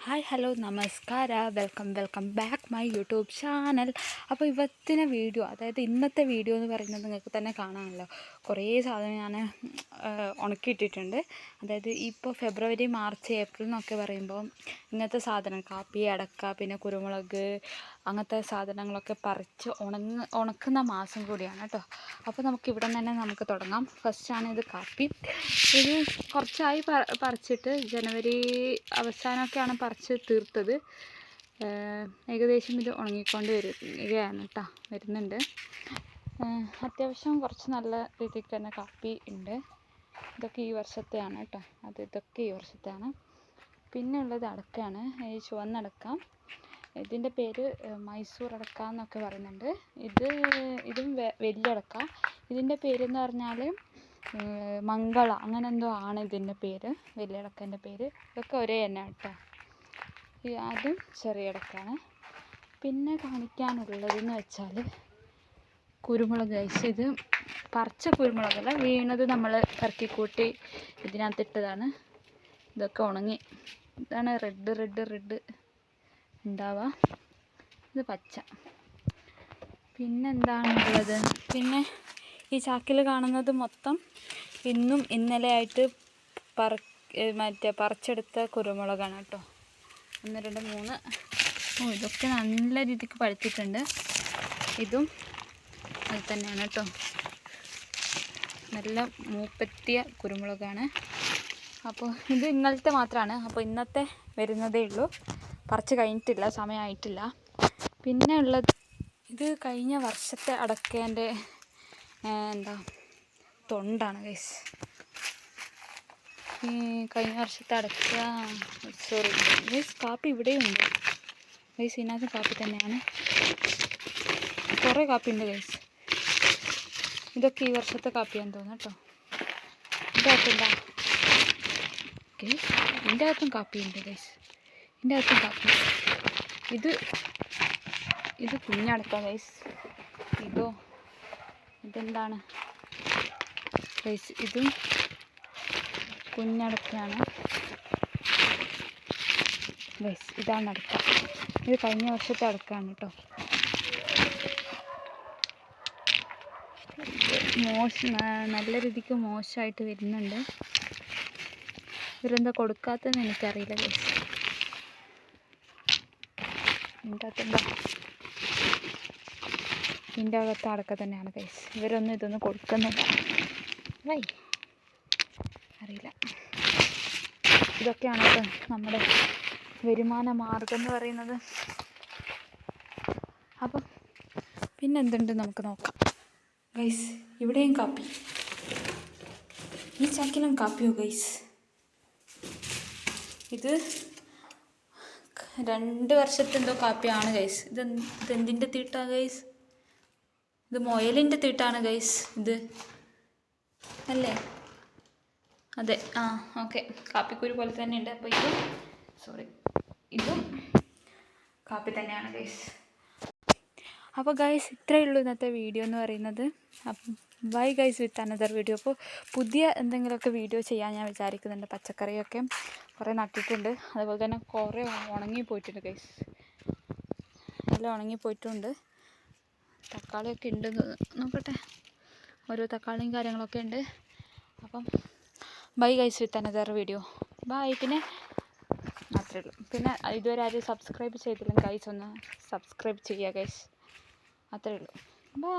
Hi hello ನಮಸ್ಕಾರ welcome back my YouTube channel. അപ്പോൾ video, അതായത് ഇന്നത്തെ വീഡിയോ എന്ന് പറയുന്നത് നിങ്ങൾക്ക് തന്നെ കാണാമല്ലോ. കുറേ സാധനം ഞാൻ ഉണക്കിയിട്ടിട്ടുണ്ട്. അതായത് ഇപ്പോൾ ഫെബ്രുവരി മാർച്ച് ഏപ്രിൽ എന്നൊക്കെ പറയുമ്പോൾ ഇങ്ങനത്തെ സാധനം കാപ്പി, അടക്ക, പിന്നെ കുരുമുളക്, അങ്ങനത്തെ സാധനങ്ങളൊക്കെ പറിച്ച് ഉണക്കുന്ന മാസം കൂടിയാണ് കേട്ടോ. അപ്പോൾ നമുക്ക് ഇവിടെ നിന്ന് തന്നെ നമുക്ക് തുടങ്ങാം. ഫസ്റ്റാണ് ഇത് കാപ്പി. ഇത് കുറച്ചായി പറിച്ചിട്ട് ജനുവരി അവസാനമൊക്കെയാണ് പറിച്ച് തീർത്തത്. ഏകദേശം ഇത് ഉണങ്ങിക്കൊണ്ട് വരികയാണ് കേട്ടോ, വരുന്നുണ്ട്. അത്യാവശ്യം കുറച്ച് നല്ല രീതിക്ക് തന്നെ കാപ്പി ഉണ്ട്. ഇതൊക്കെ ഈ വർഷത്തെയാണ് കേട്ടോ, ഇതൊക്കെ ഈ വർഷത്തെയാണ്. പിന്നെ ഉള്ളത് അടക്കയാണ്, ഈ ചുവന്നടക്ക. ഇതിൻ്റെ പേര് മൈസൂർ അടക്ക എന്നൊക്കെ പറയുന്നുണ്ട്. ഇതും വലിയ അടക്ക. ഇതിൻ്റെ പേരെന്ന് പറഞ്ഞാൽ മംഗള, അങ്ങനെ എന്തോ ആണ് ഇതിൻ്റെ പേര്, വലിയ അടക്കൻ്റെ പേര്. ഇതൊക്കെ ഒരേ തന്നെ കേട്ടോ. അതും ചെറിയ അടക്കാണ്. പിന്നെ കാണിക്കാനുള്ളതെന്ന് വെച്ചാൽ കുരുമുളക് ഐസ്. ഇത് പറിച്ച കുരുമുളകല്ല, വീണത് നമ്മൾ കറക്കിക്കൂട്ടി ഇതിനകത്തിട്ടതാണ്. ഇതൊക്കെ ഉണങ്ങി. ഇതാണ് റെഡ് ഉണ്ടാവുക. ഇത് പച്ച. പിന്നെന്താണുള്ളത്? പിന്നെ ഈ ചാക്കിൽ കാണുന്നത് മൊത്തം ഇന്നും ഇന്നലെ ആയിട്ട് പറിച്ചെടുത്ത കുരുമുളകാണ് കേട്ടോ. 1 2 3. ഇതൊക്കെ നല്ല രീതിക്ക് പഴുത്തിട്ടുണ്ട്. ഇതും അത് തന്നെയാണ് കേട്ടോ, നല്ല മൂപ്പെത്തിയ കുരുമുളകാണ്. അപ്പോൾ ഇത് ഇന്നലത്തെ മാത്രമാണ്. അപ്പോൾ ഇന്നത്തെ വരുന്നതേ ഉള്ളൂ, പറിച്ച് കഴിഞ്ഞിട്ടില്ല, സമയമായിട്ടില്ല. പിന്നെ ഉള്ളത് ഇത് കഴിഞ്ഞ വർഷത്തെ അടക്കേൻ്റെ തൊണ്ടാണ് ഗൈസ്. ഈ കഴിഞ്ഞ വർഷത്തെ അടക്ക, സോറി ഗൈസ്, കാപ്പി ഇവിടെയുണ്ട് ഗൈസ്. ഇതിനകത്ത് കാപ്പി തന്നെയാണ്, കുറേ കാപ്പി ഉണ്ട് ഗൈസ്. ഇതൊക്കെ ഈ വർഷത്തെ കാപ്പിയാന്ന് തോന്നുന്നു കേട്ടോ. ഇതിൻ്റെ അകത്തുണ്ടാ ഗൈസ്, ഇതിൻ്റെ അകത്തും കാപ്പിയുണ്ട് ഗൈസ്. ഇതിൻ്റെ അകത്തും കാപ്പി. ഇത് കുഞ്ഞടക്ക ഗൈസ്. ഇതെന്താണ് ഗൈസ്? ഇതും കുഞ്ഞടക്കയാണ് ഗൈസ്. ഇതാണ് അടക്ക. ഇത് കഴിഞ്ഞ വർഷത്തെ അടക്കയാണ് കേട്ടോ. നല്ല രീതിക്ക് മോശമായിട്ട് വരുന്നുണ്ട്. ഇവരെന്താ കൊടുക്കാത്തതെന്ന് എനിക്കറിയില്ല ഗൈസ്. ഇതിൻ്റെ അകത്ത് അടക്ക തന്നെയാണ് ഗൈസ്. ഇവരൊന്നും ഇതൊന്നും കൊടുക്കുന്നില്ല, അറിയില്ല. ഇതൊക്കെയാണ് കേട്ടോ നമ്മുടെ വരുമാന മാർഗം എന്ന് പറയുന്നത്. അപ്പം പിന്നെന്തുണ്ട് നമുക്ക് നോക്കാം ഗൈസ്. ഇവിടെയും കാപ്പി, ഈ ചാക്കിലും കാപ്പിയോ ഗൈസ്. ഇത് 2 വർഷത്തെ എന്തോ കാപ്പിയാണ് ഗൈസ്. ഇതെന്തിൻ്റെ തീട്ടാണ് ഗൈസ്? ഇത് മുയലിൻ്റെ തീട്ടാണ് ഗൈസ്. ഇത് അല്ലേ? അതെ, ഓക്കെ. കാപ്പിക്കുരു പോലെ തന്നെ ഉണ്ട്. അപ്പോൾ ഇതും കാപ്പി തന്നെയാണ് ഗൈസ്. അപ്പോൾ ഗൈസ്, ഇത്രയേ ഉള്ളൂ ഇന്നത്തെ വീഡിയോ എന്ന് പറയുന്നത്. അപ്പം bye guys, with another video. അപ്പോൾ പുതിയ എന്തെങ്കിലുമൊക്കെ വീഡിയോ ചെയ്യാൻ ഞാൻ വിചാരിക്കുന്നുണ്ട്. പച്ചക്കറിയൊക്കെ കുറേ നട്ടിട്ടുണ്ട്, അതുപോലെ തന്നെ കുറേ ഉണങ്ങിപ്പോയിട്ടുണ്ട് ഗൈസ്. എല്ലാം ഉണങ്ങിപ്പോയിട്ടുണ്ട്. തക്കാളിയൊക്കെ ഉണ്ട്, നോക്കട്ടെ. ഓരോ തക്കാളിയും കാര്യങ്ങളൊക്കെ ഉണ്ട്. അപ്പം bye guys, with another video. Bye. പിന്നെ മാത്രമേ ഉള്ളൂ. പിന്നെ ഇതുവരെ ആരും സബ്സ്ക്രൈബ് ചെയ്തില്ലെങ്കിൽ ഗൈസ് ഒന്ന് സബ്സ്ക്രൈബ് ചെയ്യുക ഗൈസ്. അത്രയേ ഉള്ളൂ. ബൈ.